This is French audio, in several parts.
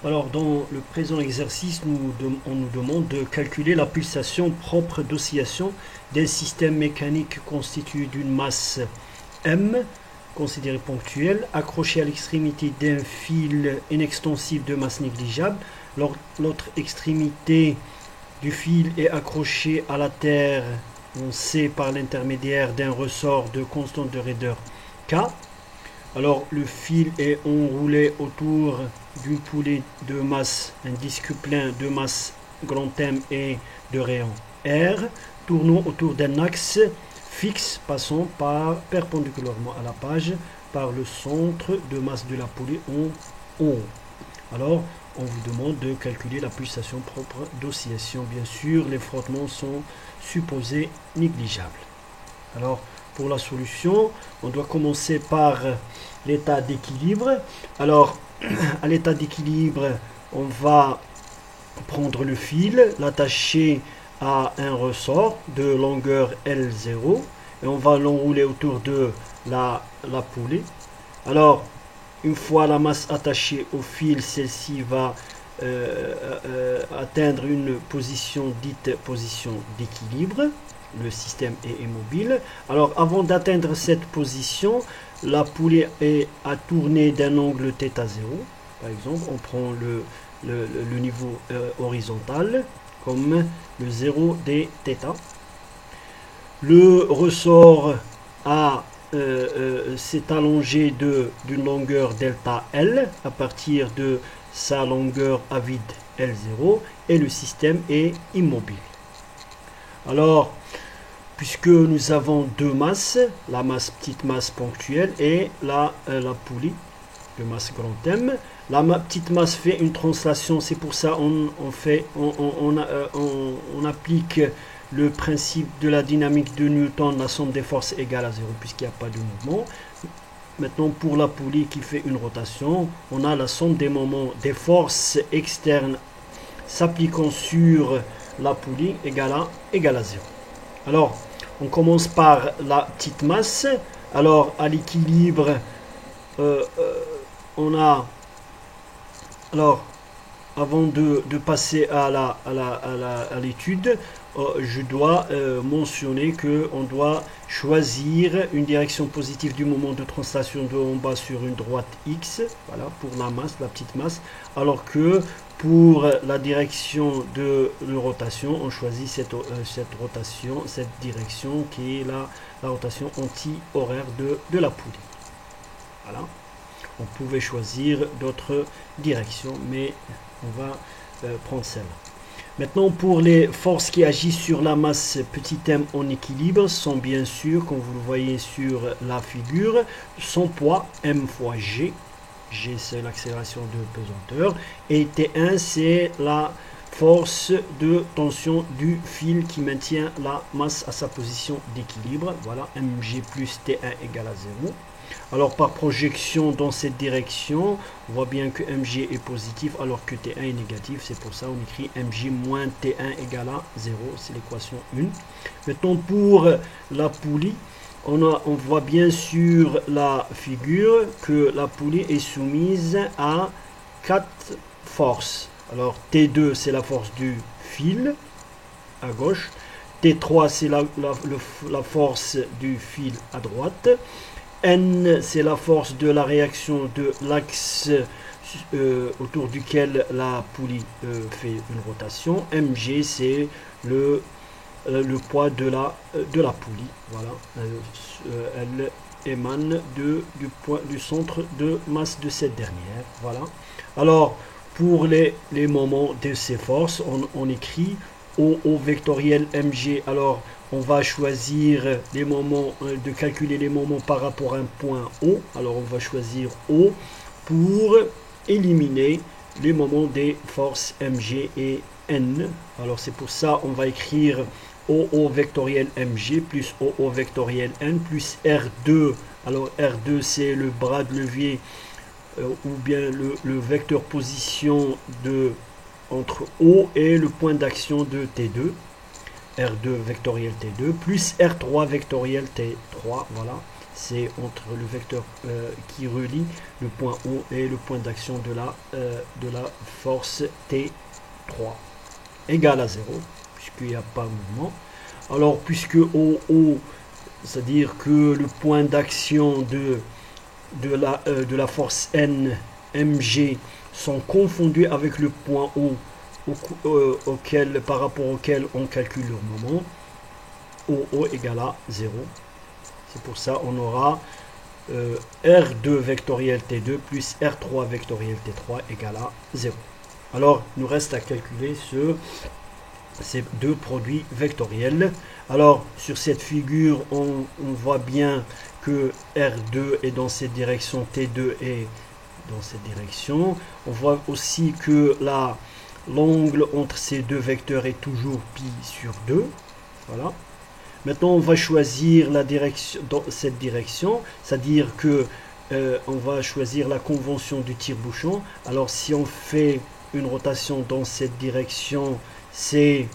Alors, dans le présent exercice, on nous demande de calculer la pulsation propre d'oscillation d'un système mécanique constitué d'une masse M, considérée ponctuelle, accrochée à l'extrémité d'un fil inextensible de masse négligeable. L'autre extrémité du fil est accrochée à la terre, on sait, par l'intermédiaire d'un ressort de constante de raideur K. Alors le fil est enroulé autour d'une poulie de masse, un disque plein de masse grand M et de rayon R, tournant autour d'un axe fixe passant perpendiculairement à la page par le centre de masse de la poulie en haut. Alors on vous demande de calculer la pulsation propre d'oscillation. Bien sûr, les frottements sont supposés négligeables. Alors, pour la solution, on doit commencer par l'état d'équilibre. Alors, à l'état d'équilibre, on va prendre le fil, l'attacher à un ressort de longueur L0 et on va l'enrouler autour de la poulie. Alors, une fois la masse attachée au fil, celle-ci va atteindre une position dite position d'équilibre. Le système est immobile. Alors, avant d'atteindre cette position, la poulie est à tourner d'un angle θ0. Par exemple, on prend le niveau horizontal comme le 0 des θ. Le ressort s'est allongé d'une longueur delta L à partir de sa longueur à vide L0 et le système est immobile. Alors, puisque nous avons deux masses, la masse petite masse ponctuelle et la poulie de masse grand M, la petite masse fait une translation, c'est pour ça on applique le principe de la dynamique de Newton, la somme des forces égale à 0 puisqu'il n'y a pas de mouvement. Maintenant, pour la poulie qui fait une rotation, on a la somme des moments des forces externes s'appliquant sur la poulie égale à 0. Alors, on commence par la petite masse. Alors, à l'équilibre, on a... Alors, avant de passer à l'étude, je dois mentionner qu'on doit choisir une direction positive du moment de translation de en bas sur une droite X, voilà, pour la masse, la petite masse, alors que pour la direction de rotation, on choisit cette direction qui est la rotation anti-horaire de la poulie. Voilà. On pouvait choisir d'autres directions, mais on va prendre celle-là. Maintenant, pour les forces qui agissent sur la masse petit m en équilibre, sont bien sûr, comme vous le voyez sur la figure, son poids m fois g. G, c'est l'accélération de pesanteur. Et T1, c'est la force de tension du fil qui maintient la masse à sa position d'équilibre. Voilà, mg plus T1 égale à 0. Alors par projection dans cette direction, on voit bien que mg est positif alors que T1 est négatif. C'est pour ça qu'on écrit mg moins T1 égale à 0. C'est l'équation 1. Maintenant pour la poulie, on voit bien sur la figure que la poulie est soumise à 4 forces. Alors T2 c'est la force du fil à gauche. T3 c'est la force du fil à droite. N, c'est la force de la réaction de l'axe autour duquel la poulie fait une rotation. Mg, c'est le poids de la poulie. Voilà. Elle émane du centre de masse de cette dernière. Voilà. Alors, pour les moments de ces forces, on écrit O vectoriel mg. Alors, on va choisir les moments, de calculer les moments par rapport à un point O. Alors, on va choisir O pour éliminer les moments des forces mg et n. Alors, c'est pour ça on va écrire OO vectoriel mg plus OO vectoriel n plus R2. Alors, R2, c'est le bras de levier ou bien le vecteur position entre O et le point d'action de T2. R2 vectoriel T2 plus R3 vectoriel T3, voilà, c'est entre le vecteur qui relie le point O et le point d'action de la force T3 égale à 0, puisqu'il n'y a pas de mouvement. Alors, puisque OO, c'est-à-dire que le point d'action de la force N, mg, sont confondus avec le point O, par rapport auquel on calcule leur moment, OO égale à 0. C'est pour ça qu'on aura R2 vectoriel T2 plus R3 vectoriel T3 égale à 0. Alors, il nous reste à calculer ces deux produits vectoriels. Alors, sur cette figure, on voit bien que R2 est dans cette direction, T2 est dans cette direction. On voit aussi que l'angle entre ces deux vecteurs est toujours pi sur 2. Voilà. Maintenant, on va choisir la direction dans cette direction, c'est-à-dire que on va choisir la convention du tire-bouchon. Alors, si on fait une rotation dans cette direction, c'est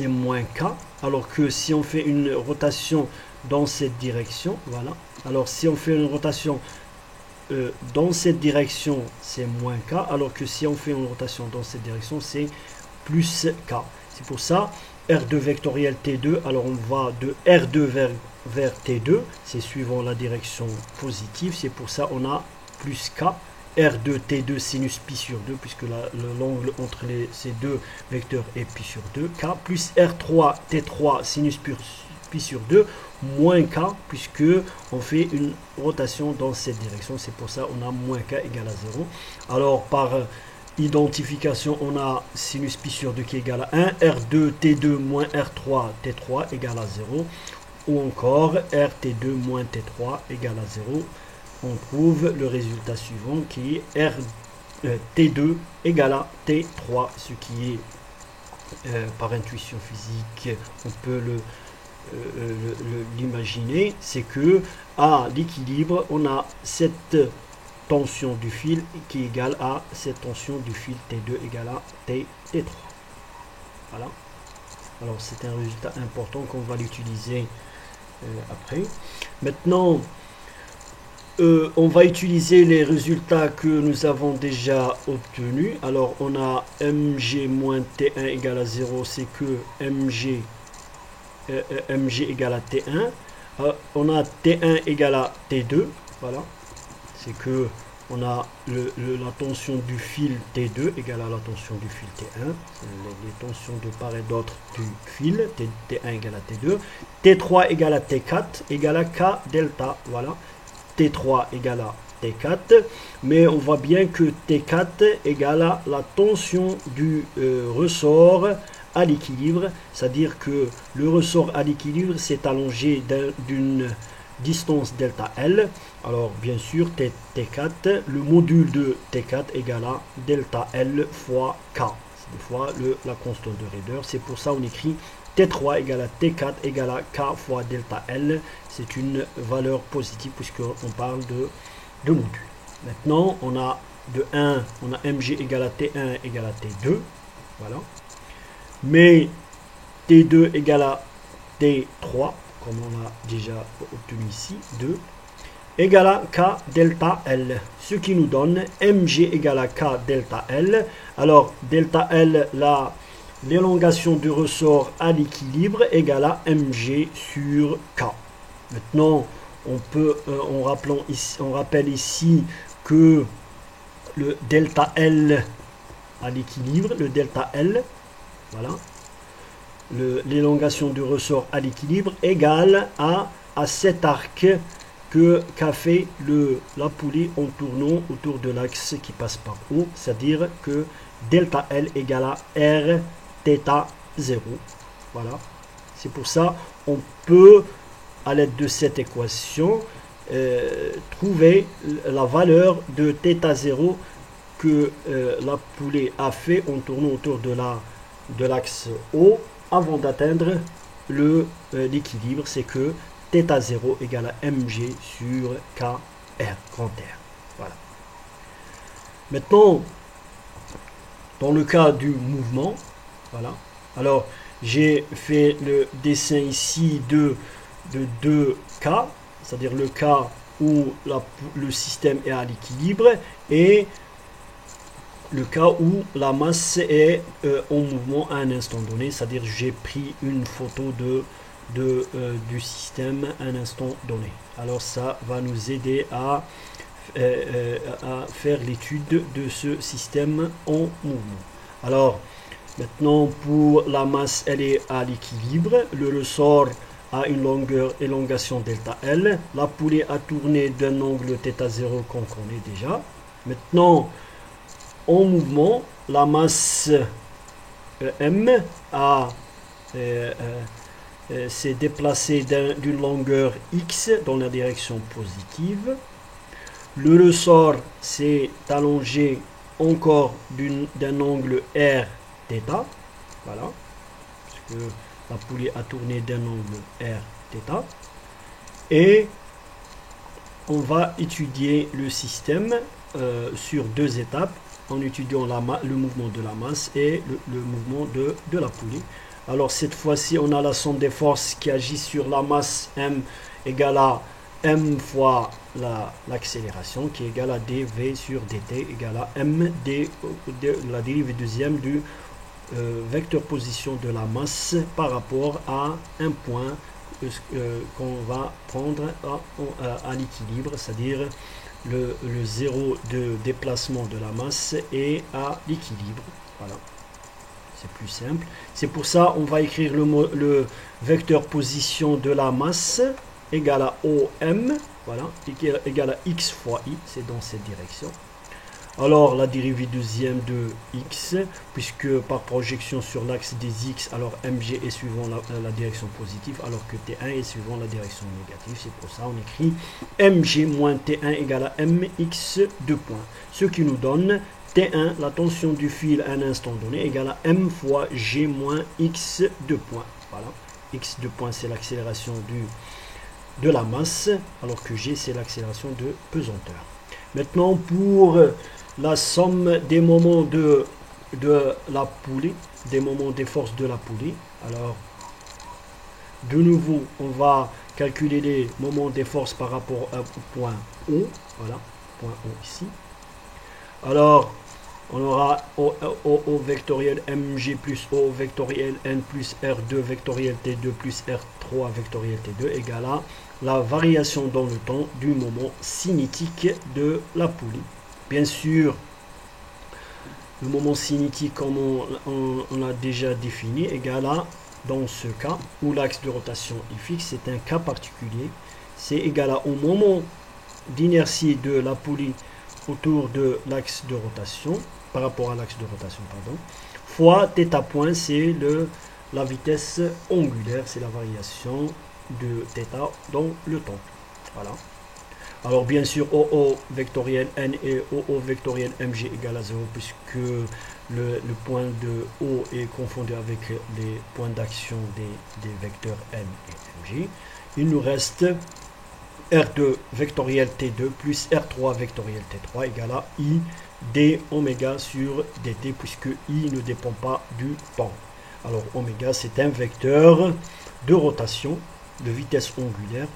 moins k, alors que si on fait une rotation dans cette direction, voilà. Alors, si on fait une rotation dans cette direction, c'est moins k, alors que si on fait une rotation dans cette direction, c'est plus k. C'est pour ça, R2 vectoriel T2, alors on va de R2 vers T2, c'est suivant la direction positive, c'est pour ça on a plus K, R2 T2 sinus pi sur 2, puisque l'angle entre ces deux vecteurs est pi sur 2, K, plus R3 T3 sinus pi sur 2, moins K, puisque on fait une rotation dans cette direction, c'est pour ça on a moins K égale à 0. Alors par identification, on a sinus pi sur 2 qui est égal à 1, R2 T2 moins R3 T3 égale à 0, ou encore RT2 moins T3 égale à 0. On trouve le résultat suivant qui est T2 égale à T3, ce qui est par intuition physique, on peut l'imaginer, c'est que à l'équilibre, on a cette tension du fil qui est égale à cette tension du fil T2 égale à T3. Voilà. Alors c'est un résultat important qu'on va l'utiliser après. Maintenant, on va utiliser les résultats que nous avons déjà obtenus. Alors on a mg moins T1 égale à 0, c'est que mg égale à T1. On a T1 égale à T2. Voilà. C'est que on a la tension du fil T2 égale à la tension du fil T1, les tensions de part et d'autre du fil, T1 égale à T2, T3 égale à T4 égale à K delta, voilà, T3 égale à T4, mais on voit bien que T4 égale à la tension du ressort à l'équilibre, c'est-à-dire que le ressort à l'équilibre s'est allongé d'une distance delta L. Alors bien sûr T4, le module de T4 égale à delta L fois K, c'est fois la constante de Rader. C'est pour ça on écrit T3 égale à T4 égale à K fois delta L. C'est une valeur positive puisqu'on parle de module. Maintenant on a de 1, on a mg égale à T1 égale à T2, voilà. Mais T2 égale à T3, comme on a déjà obtenu ici, 2, égale à K delta L, ce qui nous donne mg égale à K delta L. Alors, delta L, l'élongation du ressort à l'équilibre égale à mg sur K. Maintenant, on rappelle ici que le delta L à l'équilibre, le delta L, voilà, l'élongation du ressort à l'équilibre égale à cet arc qu'a fait la poulie en tournant autour de l'axe qui passe par O, c'est-à-dire que delta L égale à R θ 0. Voilà. C'est pour ça on peut, à l'aide de cette équation, trouver la valeur de θ 0 que la poulie a fait en tournant autour de l'axe O avant d'atteindre l'équilibre, c'est que θ 0 égale à mg sur kr, grand R. Voilà. Maintenant, dans le cas du mouvement, voilà. Alors, j'ai fait le dessin ici de 2 cas. c'est-à-dire le cas où le système est à l'équilibre, et le cas où la masse est en mouvement à un instant donné, c'est-à-dire j'ai pris une photo du système à un instant donné. Alors ça va nous aider à faire l'étude de ce système en mouvement. Alors maintenant, pour la masse, elle est à l'équilibre, le ressort a une longueur élongation delta L, la poulie a tourné d'un angle θ0 qu'on connaît déjà. Maintenant, en mouvement, la masse M s'est déplacée d'une longueur x dans la direction positive. Le ressort s'est allongé encore d'un angle r θ, voilà, parce que la poulie a tourné d'un angle r θ, et on va étudier le système sur deux étapes en étudiant le mouvement de la masse et le mouvement de la poulie. Alors cette fois-ci, on a la somme des forces qui agissent sur la masse M égale à m fois l'accélération, qui est égale à dv sur dt égale à m la dérivée deuxième du vecteur position de la masse par rapport à un point qu'on va prendre à l'équilibre, c'est-à-dire le zéro de déplacement de la masse est à l'équilibre. Voilà, c'est plus simple. C'est pour ça on va écrire le vecteur position de la masse égale à OM, voilà, égale à x fois i, c'est dans cette direction. Alors la dérivée deuxième de x, puisque par projection sur l'axe des x, alors mg est suivant la direction positive, alors que t1 est suivant la direction négative. C'est pour ça on écrit mg moins t1 égale à mx 2 points, ce qui nous donne t1, la tension du fil à un instant donné, égale à m fois g moins x 2 points. Voilà, x 2 points c'est l'accélération de la masse, alors que g c'est l'accélération de pesanteur. Maintenant pour la somme des moments de la poulie, des moments des forces de la poulie. Alors, de nouveau, on va calculer les moments des forces par rapport au point O. Voilà, point O ici. Alors, on aura O vectoriel mg plus O vectoriel n plus R2 vectoriel T2 plus R3 vectoriel T2 égale à la variation dans le temps du moment cinétique de la poulie. Bien sûr, le moment cinétique, comme on l'a déjà défini, égale à, dans ce cas où l'axe de rotation est fixe, c'est un cas particulier, c'est égal à au moment d'inertie de la poulie autour de l'axe de rotation, par rapport à l'axe de rotation, pardon, fois θ point, c'est la vitesse angulaire, c'est la variation de θ dans le temps. Voilà. Alors bien sûr, OO vectoriel n et OO vectoriel mg égale à 0, puisque le point de O est confondu avec les points d'action des vecteurs n et mg. Il nous reste R2 vectoriel T2 plus R3 vectoriel T3 égale à I d oméga sur dt, puisque I ne dépend pas du temps. Alors oméga, c'est un vecteur de rotation, de vitesse angulaire.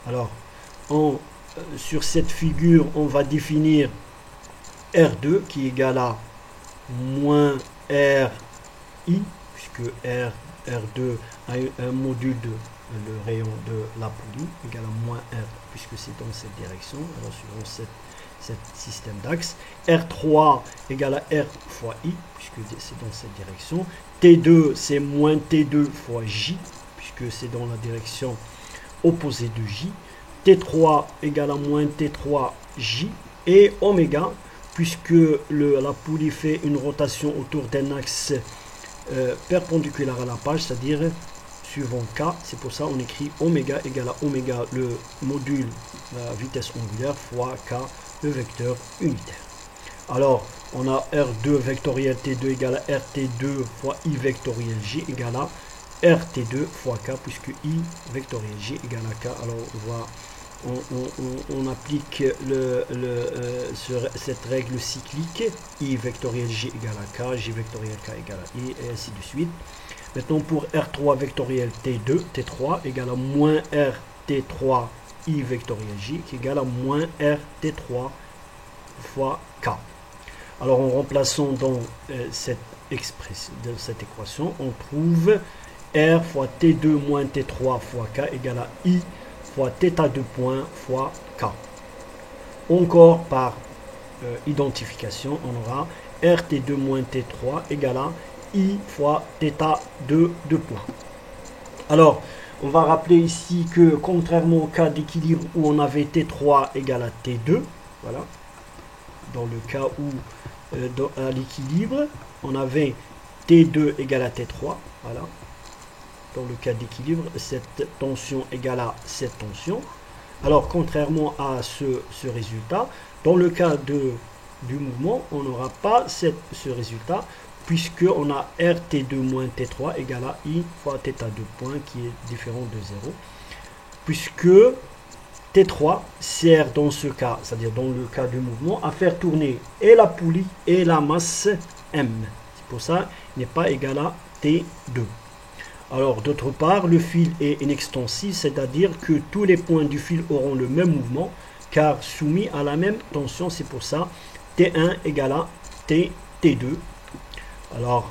Alors, sur cette figure, on va définir R2 qui est égal à moins RI, puisque R2 a un module de le rayon de la poulie, égal à moins R, puisque c'est dans cette direction, alors suivant cet système d'axe. R3 égale à R fois I, puisque c'est dans cette direction. T2, c'est moins T2 fois J, puisque c'est dans la direction opposée de J. T3 égale à moins T3J, et oméga, puisque la poulie fait une rotation autour d'un axe perpendiculaire à la page, c'est-à-dire suivant K, c'est pour ça on écrit oméga égale à oméga, le module, la vitesse angulaire, fois K, le vecteur unitaire. Alors, on a R2 vectoriel T2 égale à RT2 fois I vectoriel J égale à RT2 fois K, puisque I vectoriel J égale à K. Alors, on applique cette règle cyclique, I vectoriel J égale à K, J vectoriel K égale à I, et ainsi de suite. Maintenant, pour R3 vectoriel T3 égale à moins RT3 I vectoriel J qui est égal à moins R T3 fois K. Alors en remplaçant dans cette expression, dans cette équation, on trouve R fois T2 moins T3 fois K égale à I fois θ2 point fois K. Encore par identification, on aura RT2 moins T3 égale à I fois θ2 point. Alors, on va rappeler ici que contrairement au cas d'équilibre où on avait T3 égale à T2, voilà, dans le cas où à l'équilibre, on avait T2 égale à T3, voilà, dans le cas d'équilibre, cette tension égale à cette tension. Alors, contrairement à ce résultat, dans le cas du mouvement, on n'aura pas ce résultat, puisqu'on a RT2 moins T3 égale à I fois θ2 point qui est différent de 0. Puisque T3 sert dans ce cas, c'est-à-dire dans le cas du mouvement, à faire tourner et la poulie et la masse M. C'est pour ça qu'il n'est pas égal à T2. Alors d'autre part, le fil est inextensible, c'est-à-dire que tous les points du fil auront le même mouvement, car soumis à la même tension. C'est pour ça T1 égale à T2. Alors,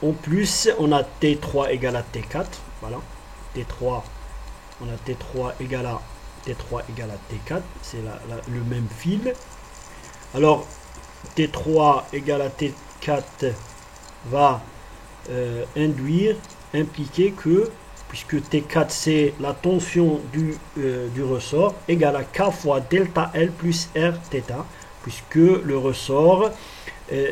en plus, on a T3 égale à T4. Voilà. T3, on a T3 égale à T4. C'est le même fil. Alors, T3 égale à T4 va impliquer que, puisque T4 c'est la tension du ressort, égale à K fois delta L plus R θ, puisque le ressort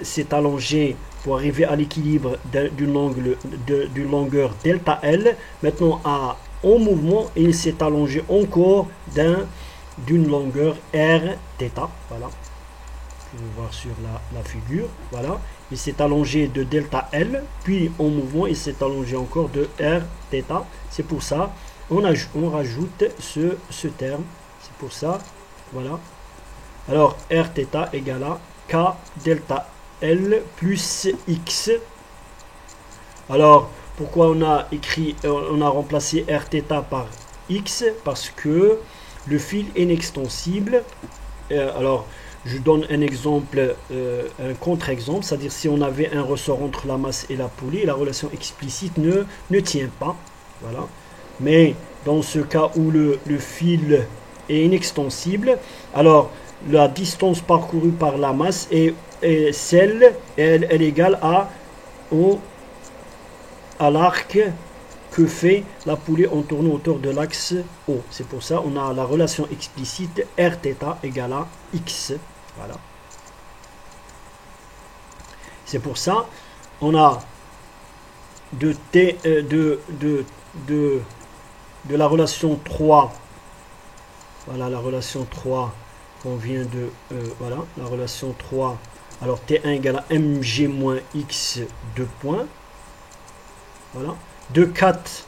s'est allongé pour arriver à l'équilibre d'une longueur delta L. Maintenant, en mouvement, il s'est allongé encore d'une longueur R θ. Voilà. Vous pouvez voir sur la figure. Voilà. Il s'est allongé de delta L, puis en mouvement, il s'est allongé encore de R θ. C'est pour ça on rajoute ce terme. C'est pour ça. Voilà. Alors, R θ égale à K delta L plus X. Alors, pourquoi on a remplacé R θ par X? Parce que le fil est inextensible. Alors, je donne un exemple, un contre-exemple, c'est-à-dire si on avait un ressort entre la masse et la poulie, la relation explicite ne tient pas. Voilà. Mais dans ce cas où le fil est inextensible, alors la distance parcourue par la masse est elle est égale à l'arc que fait la poulie en tournant autour de l'axe O. C'est pour ça qu'on a la relation explicite R θ égale à X. Voilà. C'est pour ça on a de la relation 3. Voilà la relation 3 qu'on vient de... voilà, la relation 3. Alors T1 égale à mg moins x 2 points. Voilà. De 4.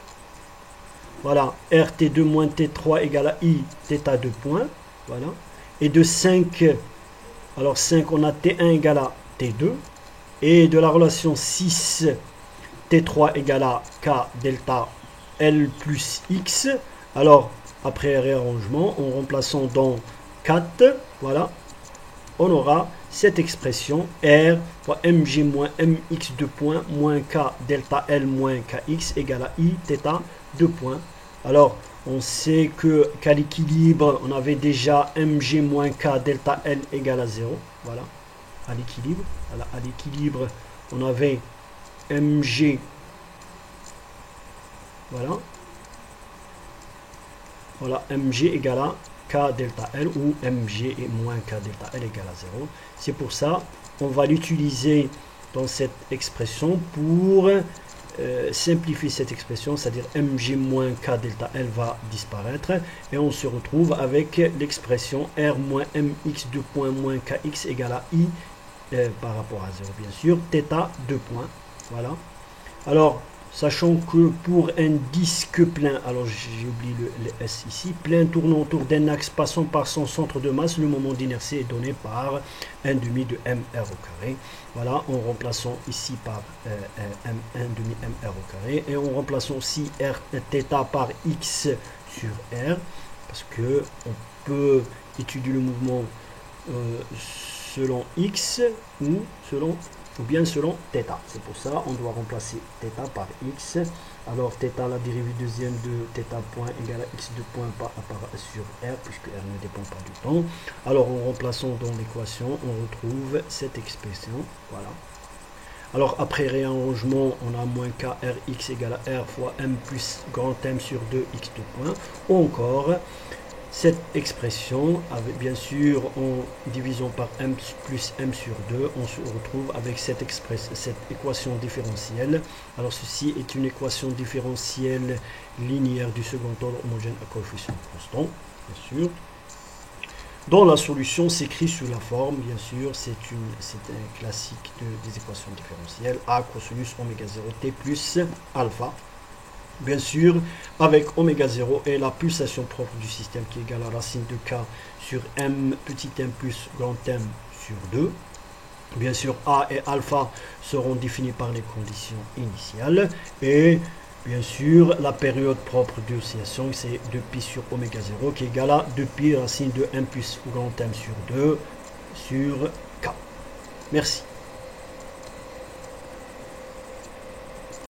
Voilà. RT2 moins T3 égale à I θ 2 points. Voilà. Et de 5. Alors 5, on a T1 égale à T2. Et de la relation 6, T3 égale à K delta L plus X. Alors, après réarrangement, en remplaçant dans 4, voilà, on aura cette expression R fois mg moins mx 2 points moins K delta L moins Kx égale à I θ 2 points. Alors, on sait qu'à l'équilibre, on avait déjà mg moins K delta L égale à 0. Voilà, à l'équilibre. Voilà, à l'équilibre, on avait mg. Voilà. Voilà, mg égale à K delta L ou mg et moins K delta L égale à 0. C'est pour ça on va l'utiliser dans cette expression pour simplifier cette expression, c'est-à-dire mg moins K delta L va disparaître et on se retrouve avec l'expression R moins mx 2 points moins Kx égale à I par rapport à 0 bien sûr, θ 2 points. Voilà. Alors, sachant que pour un disque plein, alors j'ai oublié le S ici, plein tournant autour d'un axe passant par son centre de masse, le moment d'inertie est donné par 1 demi de mr au carré. Voilà, en remplaçant ici par 1 demi mr au carré, et en remplaçant aussi r θ par x sur r, parce que on peut étudier le mouvement selon x ou bien selon θ. C'est pour ça on doit remplacer θ par x. Alors θ, la dérivée deuxième de θ point égale à x de point par sur r, puisque r ne dépend pas du temps. Alors en remplaçant dans l'équation, on retrouve cette expression. Voilà. Alors après réarrangement, on a moins k rx égale à r fois m plus grand M sur 2 x de point. Ou encore cette expression, avec, bien sûr, en divisant par m plus m sur 2, on se retrouve avec cette équation différentielle. Alors ceci est une équation différentielle linéaire du second ordre homogène à coefficient constant, bien sûr. Dont la solution s'écrit sous la forme, bien sûr, c'est un classique des équations différentielles, a cosinus oméga 0 t plus alpha. Bien sûr, avec oméga 0 et la pulsation propre du système qui est égale à racine de k sur m petit m plus grand M sur 2. Bien sûr, A et alpha seront définis par les conditions initiales. Et bien sûr, la période propre d'oscillation, c'est 2π sur oméga 0 qui est égal à 2π racine de m plus grand M sur 2 sur k. Merci.